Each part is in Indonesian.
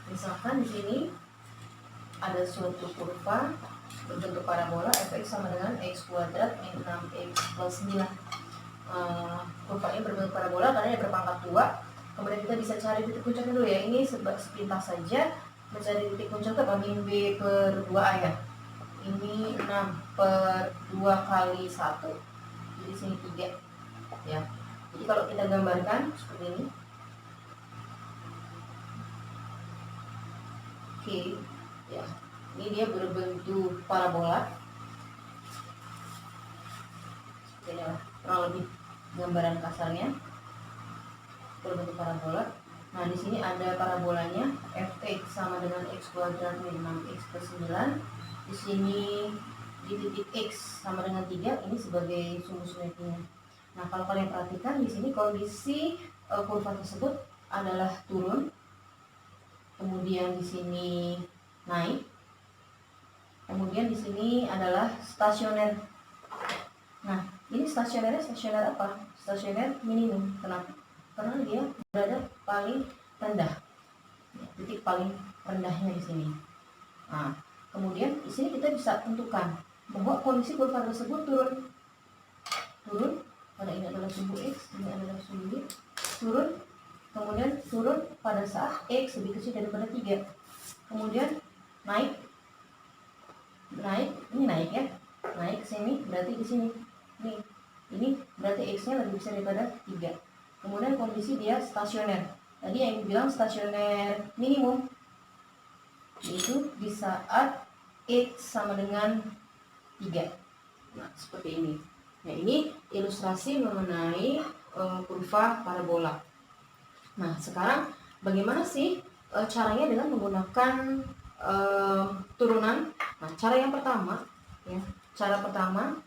Misalkan di sini ada suatu kurva berbentuk parabola fx sama dengan x kuadrat min 6x plus 9. Kurva ini berbentuk parabola karena dia berpangkat 2. Kemudian kita bisa cari titik puncaknya dulu ya. Ini sepintas saja mencari titik puncak apa min b per 2a ya. Ini 6 per 2 kali 1. Jadi sini 3 ya. Jadi kalau kita gambarkan seperti ini. Oke, ya. Ini dia berbentuk parabola. Ini adalah kurang lebih gambaran kasarnya berbentuk parabola. Nah, di sini ada parabolanya fx sama dengan x kuadrat min 6x plus 9. Di sini di titik x sama dengan 3, ini sebagai sumbu simetrinya. Nah, kalau kalian perhatikan di sini kondisi kurva tersebut adalah turun. Kemudian di sini naik. Kemudian di sini adalah stasioner. Nah, ini stasioner apa? Stasioner minimum. Kenapa? Karena dia berada paling rendah. Titik paling rendahnya di sini. Nah, kemudian di sini kita bisa tentukan bahwa kondisi kurva tersebut turun. Pada ini adalah sumbu x, ini adalah sumbu y. Kemudian turun pada saat x lebih kecil daripada 3. Kemudian naik, ini naik ya, naik ke sini, berarti di sini, ini berarti x-nya lebih besar daripada 3. Kemudian kondisi dia stasioner. Tadi yang dibilang stasioner minimum, yaitu di saat x sama dengan 3. Nah, seperti ini. Nah, ini ilustrasi mengenai kurva parabola. Nah, sekarang bagaimana sih caranya dengan menggunakan turunan? Nah, cara yang pertama, ya, cara pertama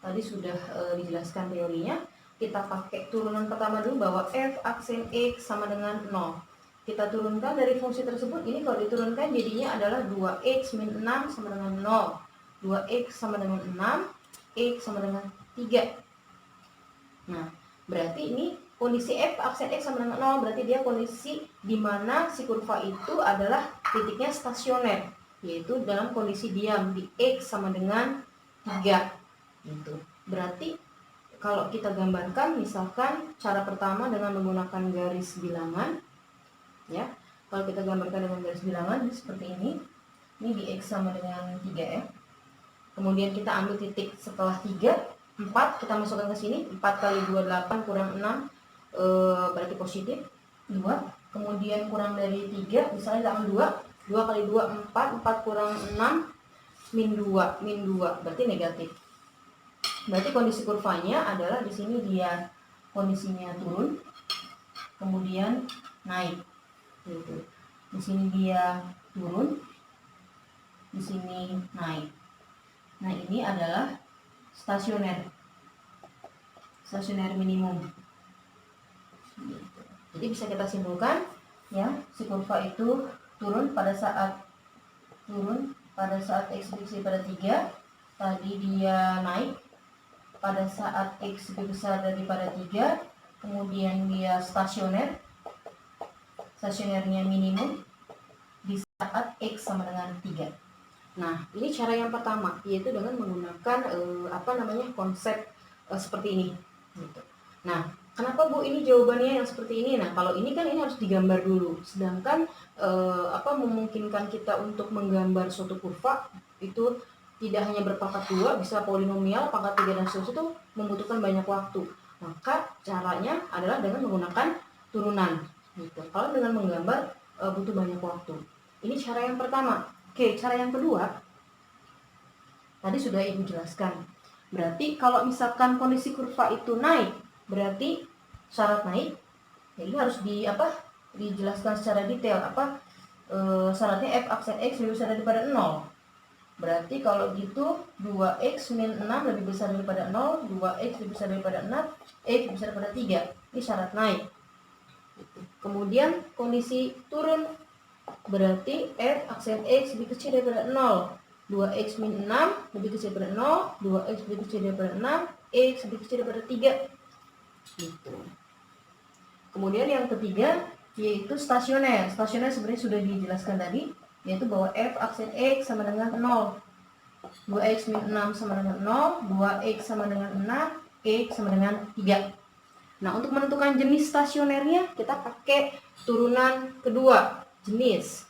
tadi sudah dijelaskan teorinya. Kita pakai turunan pertama dulu bahwa f aksen x sama dengan 0. Kita turunkan dari fungsi tersebut. Ini kalau diturunkan jadinya adalah 2x min 6 sama dengan 0. 2x sama dengan 6, x sama dengan 3. Nah, berarti ini kondisi f aksen x sama dengan 0, berarti dia kondisi di mana si kurva itu adalah titiknya stasioner, yaitu dalam kondisi diam di x sama dengan 3 gitu. Berarti kalau kita gambarkan, misalkan cara pertama dengan menggunakan garis bilangan ya. Kalau kita gambarkan dengan garis bilangan seperti ini di x sama dengan 3 ya. Kemudian kita ambil titik setelah 3, 4, kita masukkan ke sini. 4 kali 2, 8, kurang 6, berarti positif 2. Kemudian kurang dari 3, misalnya kita ambil 2. 2 kali 2, 4, 4 kurang 6, min 2, berarti negatif. Berarti kondisi kurvanya adalah di sini dia kondisinya turun, kemudian naik. Gitu. Di sini dia turun, di sini naik. Nah, ini adalah stasioner minimum. Jadi bisa kita simpulkan ya, si kurva itu turun pada saat x lebih besar daripada 3. Tadi dia naik pada saat x lebih besar daripada 3. Kemudian dia stasionernya minimum di saat x sama dengan 3. Nah, ini cara yang pertama, yaitu dengan menggunakan konsep seperti ini gitu. Nah, kenapa Bu ini jawabannya yang seperti ini? Nah, kalau ini kan ini harus digambar dulu. Sedangkan memungkinkan kita untuk menggambar suatu kurva itu tidak hanya berpangkat 2, bisa polinomial, pangkat 3 dan seterusnya, itu membutuhkan banyak waktu. Maka caranya adalah dengan menggunakan turunan gitu. Kalau dengan menggambar butuh banyak waktu. Ini cara yang pertama. Oke, cara yang kedua tadi sudah Ibu jelaskan. Berarti kalau misalkan kondisi kurva itu naik, berarti syarat naik, ya ini harus dijelaskan secara detail. Syaratnya f aksen x lebih besar daripada 0. Berarti kalau gitu 2x min 6 lebih besar daripada 0, 2x lebih besar daripada 6, x lebih besar daripada 3. Ini syarat naik. Kemudian kondisi turun, berarti f aksen x lebih kecil daripada 0. 2x min 6 lebih kecil daripada 0, 2x lebih kecil daripada 6, x lebih kecil daripada 3. Gitu. Kemudian yang ketiga, yaitu stasioner. Stasioner sebenarnya sudah dijelaskan tadi, yaitu bahwa f aksen x sama dengan 0. 2x min 6 sama dengan 0, 2x sama dengan 6, x sama dengan 3. Nah, untuk menentukan jenis stasionernya, kita pakai turunan kedua, jenis.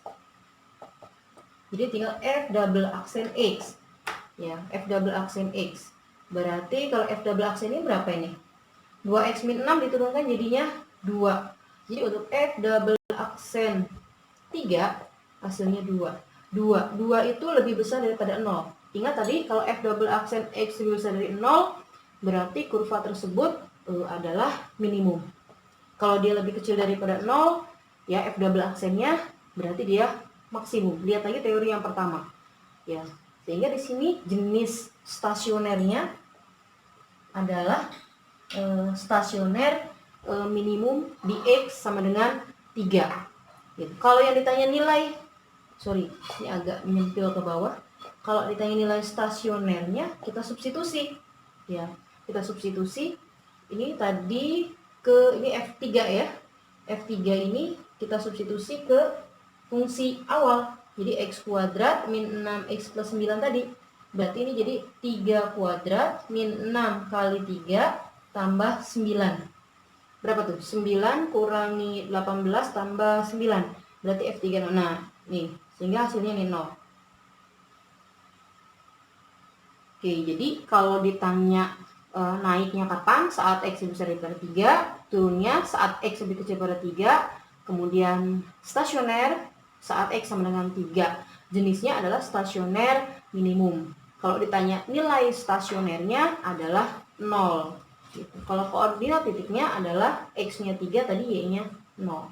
Jadi tinggal f double aksen x. Ya, f double aksen x. Berarti kalau f double aksen ini berapa ini? 2x min 6 diturunkan jadinya 2. Jadi untuk f double aksen 3, hasilnya 2. 2 itu lebih besar daripada 0. Ingat tadi, kalau f double aksen x lebih besar dari 0, berarti kurva tersebut adalah minimum. Kalau dia lebih kecil daripada 0, ya f double aksennya berarti dia maksimum. Lihat lagi teori yang pertama. Ya, sehingga di sini jenis stasionernya adalah stasioner minimum di x sama dengan 3. Gitu. Kalau yang ditanya nilai, ini agak menyempil ke bawah. Kalau ditanya nilai stasionernya, kita substitusi. Ya, kita substitusi. Ini tadi ini F3 ya. F3 ini kita substitusi ke fungsi awal. Jadi x kuadrat min 6x plus 9 tadi. Berarti ini jadi 3 kuadrat min 6 kali 3 tambah 9. Berapa tuh? 9 kurangi 18 tambah 9. Berarti F3. Nah, nih. Sehingga hasilnya ini 0. Oke, jadi kalau ditanya naiknya kapan? Saat x lebih besar daripada 3. Turunnya saat x lebih kecil daripada 3. Kemudian stasioner saat x sama dengan 3. Jenisnya adalah stasioner minimum. Kalau ditanya nilai stasionernya adalah 0. Gitu. Kalau koordinat titiknya adalah x-nya 3, tadi y-nya 0.